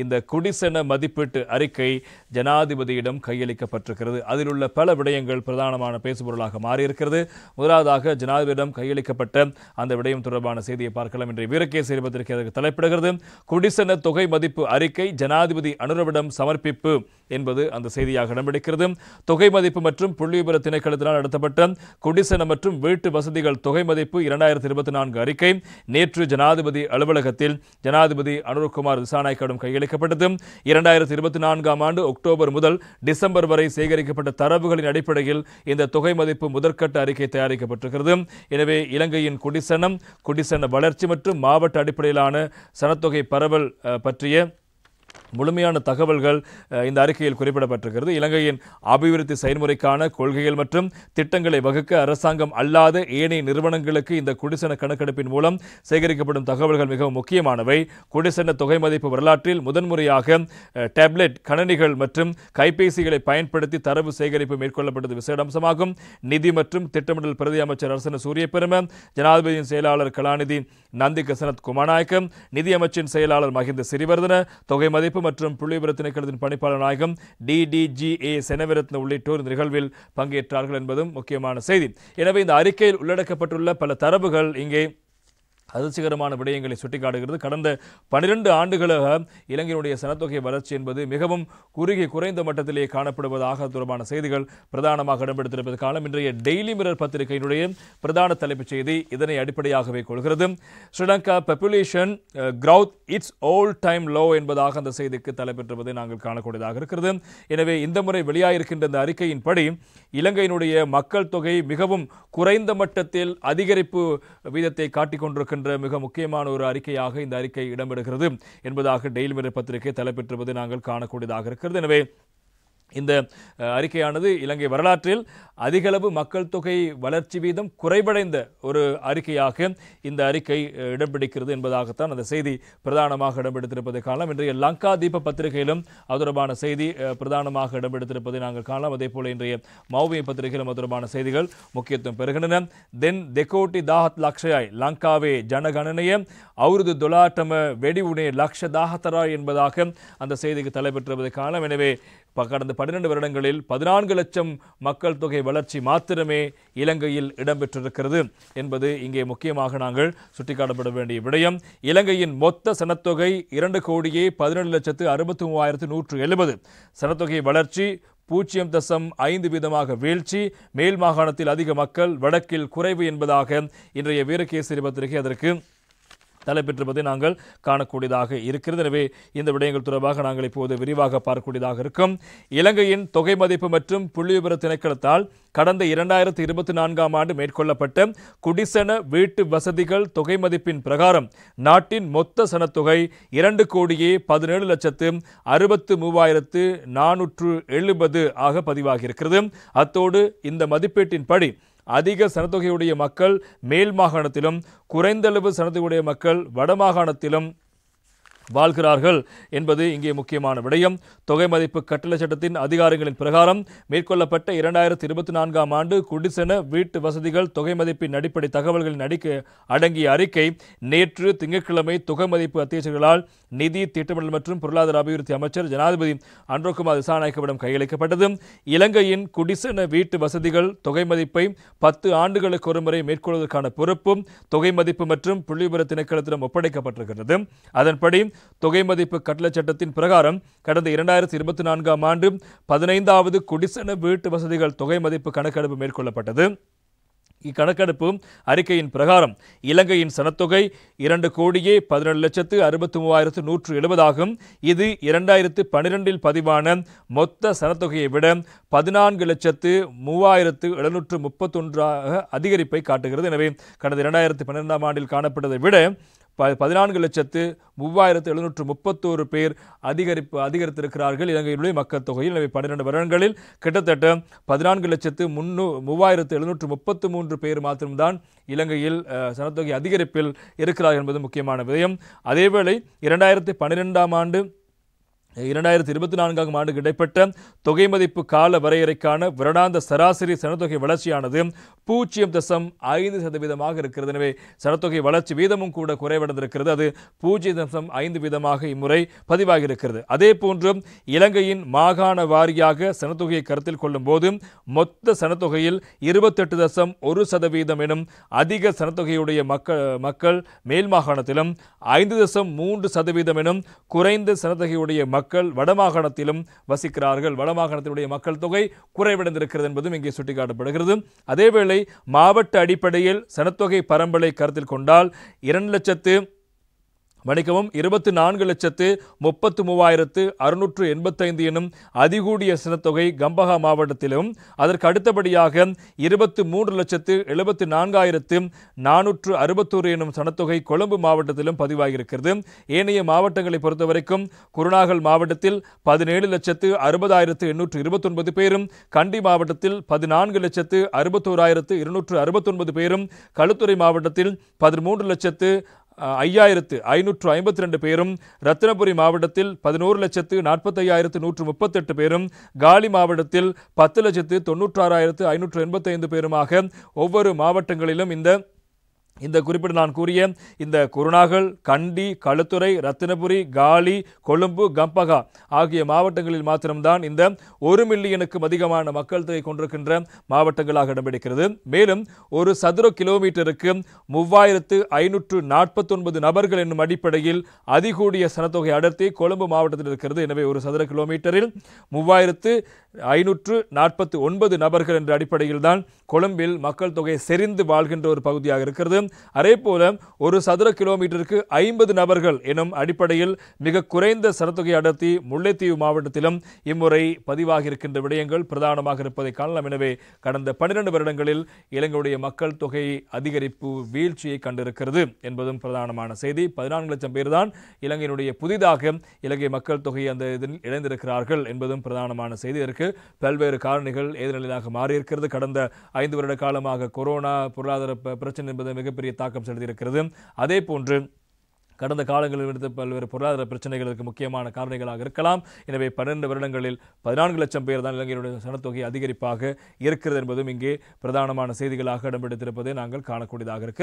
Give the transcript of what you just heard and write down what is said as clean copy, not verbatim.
இந்த குடிசன மதிப்பீட்டு அறிக்கை ஜனாதிபதியிடம் கையளிக்கப்பட்டிருக்கிறது. அதில் உள்ள பல விடயங்கள் பிரதானமான பேசுபொருளாக மாறியிருக்கிறது. முதலாவதாக ஜனாதிபதியிடம் கையளிக்கப்பட்ட அந்த விடயம் தொடர்பான செய்தியை பார்க்கலாம். இன்றைய வீரகேசரி பத்திரிகை அதற்கு தலைப்பிடுகிறது. குடிசன தொகை மதிப்பு அறிக்கை ஜனாதிபதி அனுரவிடம் சமர்ப்பிப்பு என்பது அந்த செய்தியாக இடம்பிடிக்கிறது. தொகை மதிப்பு மற்றும் புள்ளிவிபர திணைக்களத்தினால் நடத்தப்பட்ட குடிசன மற்றும் வீட்டு வசதிகள் தொகை மதிப்பு 2024 அறிக்கை நேற்று ஜனாதிபதி அலுவலகத்தில் ஜனாதிபதி அனுரகுமார் திசாநாயக்கவிடம் கையளிக்கப்பட்டது. 2024 ஆண்டு அக்டோபர் முதல் டிசம்பர் வரை சேகரிக்கப்பட்ட தரவுகளின் அடிப்படையில் இந்த தொகை மதிப்பு முதற்கட்ட அறிக்கை தயாரிக்கப்பட்டிருக்கிறது. எனவே இலங்கையின் குடிசன வளர்ச்சி மற்றும் மாவட்ட அடிப்படையிலான சனத்தொகை பரவல் பற்றிய முழுமையான தகவல்கள் இந்த அறிக்கையில் குறிப்பிடப்பட்டிருக்கிறது. இலங்கையின் அபிவிருத்தி செயல்முறைக்கான கொள்கைகள் மற்றும் திட்டங்களை வகுக்க அரசாங்கம் அல்லாத ஏனைய நிறுவனங்களுக்கு இந்த குடிசன கணக்கெடுப்பின் மூலம் சேகரிக்கப்படும் தகவல்கள் மிகவும் முக்கியமானவை. குடிசன தொகை மதிப்பு வரலாற்றில் முதன்முறையாக டேப்லெட் கணனிகள் மற்றும் கைபேசிகளை பயன்படுத்தி தரவு சேகரிப்பு மேற்கொள்ளப்பட்டது விசேட அம்சமாகும். நிதி மற்றும் திட்டமிடல் பிரதி அமைச்சர் அரசன சூரியபெரும, ஜனாதிபதியின் செயலாளர் கலாநிதி நந்திக சனத் குமாநாயக்கம், நிதி அமைச்சின் செயலாளர் மஹிந்த சிறிவர்தன, தொகை மதிப்பு மற்றும் புள்ளிவிபர திணைக்களத்தின் பணிப்பாளர் நாயகம் DDGA செனவிரத்ன உள்ளிட்டோர் இந்த நிகழ்வில் பங்கேற்றார்கள் என்பதும் முக்கியமான செய்தி. எனவே இந்த அறிக்கையில் உள்ளடக்கப்பட்டுள்ள பல தரவுகள் இங்கே அதிர்ச்சிகரமான விடயங்களை சுட்டிக்காட்டுகிறது. கடந்த 12 ஆண்டுகளாக இலங்கையினுடைய சனத்தொகை வளர்ச்சி என்பது மிகவும் குறைந்த மட்டத்திலேயே காணப்படுவதாக தொடர்பான செய்திகள் பிரதானமாக இடம்பெடுத்திருப்பது காலம். இன்றைய டெய்லி மிரர் பத்திரிகையினுடைய பிரதான தலைப்புச் செய்தி இதனை அடிப்படையாகவே கொள்கிறது. Sri Lanka population growth it's all time low என்பதாக அந்த செய்திக்கு தலைப்பெற்றுவதை நாங்கள் காணக்கூடியதாக இருக்கிறது. எனவே இந்த முறை வெளியாகிருக்கின்ற இந்த அறிக்கையின்படி இலங்கையினுடைய மக்கள் தொகை மிகவும் குறைந்த மட்டத்தில் அதிகரிப்பு வீதத்தை காட்டிக் கொண்டிருக்கின்ற மிக முக்கியமான ஒரு அறிக்கையாக இந்த அறிக்கை இடம்பெறுகிறது என்பதாக டெய்லி மிரர் பத்திரிகை தலைப்பெற்றுவது நாங்கள் காணக்கூடியதாக இருக்கிறது. எனவே இந்த அறிக்கையானது இலங்கை வரலாற்றில் அதிகளவு மக்கள் தொகை வளர்ச்சி வீதம் குறைவடைந்த ஒரு அறிக்கையாக இந்த அறிக்கை இடம்பிடிக்கிறது என்பதாகத்தான் அந்த செய்தி பிரதானமாக இடம்பெடுத்திருப்பதை காணலாம். இன்றைய லங்கா தீப பத்திரிகையிலும் அது தொடர்பான செய்தி பிரதானமாக இடம்பெடுத்திருப்பதை நாங்கள் காணலாம். அதே போல இன்றைய மௌவிய பத்திரிகையிலும் அது தொடர்பான செய்திகள் முக்கியத்துவம் பெறுகின்றன. தென் தெகோட்டி தாஹத் லக்ஷயாய் லங்காவே ஜனகணனைய அவருது தொலாட்டம வெடிவுனே லக்ஷ தாஹத்தராய் என்பதாக அந்த செய்திக்கு தலைப்பெற்றிருப்பதை காணலாம். எனவே கடந்த 12 வருடங்களில் 14 லட்சம் மக்கள் தொகை வளர்ச்சி மாத்திரமே இலங்கையில் இடம்பெற்றிருக்கிறது என்பது இங்கே முக்கியமாக நாங்கள் சுட்டிக்காட்டப்பட வேண்டிய விடயம். இலங்கையின் மொத்த சனத்தொகை 2,17,63,170. சனத்தொகை வளர்ச்சி 0.5% வீழ்ச்சி, மேல் மாகாணத்தில் அதிக மக்கள், வடக்கில் குறைவு என்பதாக இன்றைய வீரகேசரி பத்திரிகை அதற்கு தலைப்பெற்றிருப்பதை நாங்கள் காணக்கூடியதாக இருக்கிறது. எனவே இந்த விடயங்கள் தொடர்பாக நாங்கள் இப்போது விரிவாக பார்க்கக்கூடியதாக இருக்கும். இலங்கையின் தொகை மதிப்பு மற்றும் புள்ளிவிபர திணைக்களத்தால் கடந்த 2024 ஆண்டு மேற்கொள்ளப்பட்ட குடிசன வீட்டு வசதிகள் தொகை மதிப்பின் பிரகாரம் நாட்டின் மொத்த சனத்தொகை 2,63,470 ஆக பதிவாகியிருக்கிறது. அத்தோடு இந்த மதிப்பீட்டின்படி அதிக சனத்தொகையுடைய மக்கள் மேல் மாகாணத்திலும் குறைந்தளவு சனத்தொகையுடைய மக்கள் வடமாகாணத்திலும் வாழ்கிறார்கள் என்பது இங்கே முக்கியமான விடயம். தொகை மதிப்பு கட்டளை சட்டத்தின் அதிகாரங்களின் பிரகாரம் மேற்கொள்ளப்பட்ட 2024 ஆண்டு குடிசன வீட்டு வசதிகள் தொகை மதிப்பின் அடிப்படை தகவல்களின் அடங்கிய அறிக்கை நேற்று திங்கட்கிழமை தொகை மதிப்பு அத்தியட்சர்களால் நிதி திட்டமிடல் மற்றும் பொருளாதார அபிவிருத்தி அமைச்சர் ஜனாதிபதி அனுரகுமார் திசாநாயக்கவிடம் கையளிக்கப்பட்டது. இலங்கையின் குடிசன வீட்டு வசதிகள் தொகை மதிப்பை 10 ஆண்டுகளுக்கு ஒருமுறை மேற்கொள்வதற்கான பொறுப்பும் தொகை மதிப்பு மற்றும் புள்ளிவிபர திணைக்களத்திடம் ஒப்படைக்கப்பட்டிருக்கிறது. அதன்படி தொகை மதிப்பு கட்டளை சட்டத்தின் பிரகாரம் கடந்த 2024 ஆண்டு 15வது குடிசன வீட்டு வசதிகள் தொகை மதிப்பு கணக்கெடுப்பு மேற்கொள்ளப்பட்டது. இக்கணக்கெடுப்பு அறிக்கையின் பிரகாரம் இலங்கையின் சனத்தொகை 2,17,63,170 ஆகும். இது 2012 பதிவான மொத்த சனத்தொகையை விட 14,03,731 அதிகரிப்பை காட்டுகிறது. எனவே கடந்த 2012 ஆண்டில் காணப்பட்டதை விட 14,03,731 பேர் அதிகரித்திருக்கிறார்கள் இலங்கையிலுள்ள மக்கள் தொகையில். எனவே 12 வருடங்களில் கிட்டத்தட்ட 14,03,733 பேர் மாத்திரம்தான் இலங்கையில் சனத்தொகை அதிகரிப்பில் இருக்கிறார் என்பது முக்கியமான விடயம். அதேவேளை 2012 ஆண்டு 2024ஆம் ஆண்டுக்கு இடைப்பட்ட தொகை மதிப்பு கால வரையறைக்கான வருடாந்த சராசரி சனத்தொகை வளர்ச்சியானது 0.5% இருக்கிறது. எனவே சனத்தொகை வளர்ச்சி வீதமும் கூட குறைவடைந்திருக்கிறது. அது 0.5% இம்முறை பதிவாகி இருக்கிறது. அதே போன்று இலங்கையின் மாகாண வாரியாக சனத்தொகையை கருத்தில் கொள்ளும் போது மொத்த சனத்தொகையில் 28.1% எனும் அதிக சனத்தொகையுடைய மக்கள் மேல் மாகாணத்திலும் 5.3% எனும் குறைந்த சனத்தொகையுடைய மக்கள் வடமாகாணத்திலும் வசிக்கிறார்கள். வடமாகாணத்தினுடைய மக்கள் தொகை குறைவடைந்திருக்கிறது என்பதும் இங்கே சுட்டிக்காட்டப்படுகிறது. அதேவேளை மாவட்ட அடிப்படையில் சனத்தொகை பரம்பலை கருத்தில் கொண்டால் 24,33,685 எனும் அதிகூடிய சனத்தொகை கம்பஹா மாவட்டத்திலும் அதற்கு அடுத்தபடியாக 23,74,461 எனும் சனத்தொகை கொழும்பு மாவட்டத்திலும் பதிவாகியிருக்கிறது. ஏனைய மாவட்டங்களை பொறுத்தவரைக்கும் குருநாகல் மாவட்டத்தில் 17,60,829 பேரும், கண்டி மாவட்டத்தில் 14,61,269 பேரும், களுத்துறை மாவட்டத்தில் 13,05,552 பேரும், ரத்தினபுரி மாவட்டத்தில் 11,45,138 பேரும், காலி மாவட்டத்தில் 10,96,585 பேருமாக ஒவ்வொரு மாவட்டங்களிலும் இந்த குறிப்பிட்ட நான் கூறிய இந்த குருநாகல், கண்டி, களுத்துறை, ரத்தினபுரி, காலி, கொழும்பு, கம்பகா ஆகிய மாவட்டங்களில் மாத்திரம்தான் இந்த 1 மில்லியனுக்கும் அதிகமான மக்கள் தொகை கொண்டிருக்கின்ற மாவட்டங்களாக இடம்பிடிக்கிறது. மேலும் ஒரு சதுர கிலோமீட்டருக்கு 3,549 நபர்கள் என்னும் அடிப்படையில் அதிகூடிய சனத்தொகை அடர்த்தி கொழும்பு மாவட்டத்தில் இருக்கிறது. எனவே ஒரு சதுர கிலோமீட்டரில் 3,549 நபர்கள் என்ற அடிப்படையில் தான் கொழும்பில் மக்கள் தொகை செறிந்து வாழ்கின்ற ஒரு பகுதியாக இருக்கிறது. அதே போல ஒரு சதுர கிலோமீட்டருக்கு 50 நபர்கள் எனும் அடிப்படையில் மிக குறைந்த சனத்தொகை அடர்த்தி முல்லைத்தீவு மாவட்டத்திலும் இம்முறை பதிவாகி இருக்கின்ற விடயங்கள் பிரதானமாக இருப்பதை காணலாம். எனவே கடந்த 12 வருடங்களில் இலங்கையுடைய மக்கள் தொகை அதிகரிப்பு வீழ்ச்சியை கண்டிருக்கிறது என்பதும் பிரதானமான செய்தி. 14 லட்சம் பேர் தான் இலங்கையினுடைய புதிதாக இலங்கை மக்கள் தொகை அந்த இதில் இணைந்திருக்கிறார்கள் என்பதும் பிரதானமான செய்தி. இதற்கு பல்வேறு காரணிகள் எதிர்நிலையாக மாறியிருக்கிறது. கடந்த 5 வருட காலமாக கொரோனா பொருளாதார பிரச்சனை என்பது மிகப்பெரிய தாக்கம் செலுத்தியிருக்கிறது. அதே போன்று கடந்த காலங்களில் இருந்த பல்வேறு பொருளாதார பிரச்சனைகளுக்கு முக்கியமான காரணிகளாக இருக்கலாம். எனவே 12 வருடங்களில் 14 லட்சம் பேர் தான் இலங்கையுடைய சனத்தொகை அதிகரிப்பாக இருக்கிறது என்பதும் இங்கே பிரதானமான செய்திகளாக இடம்பெடுத்திருப்பதை நாங்கள் காணக்கூடியதாக இருக்கிறது.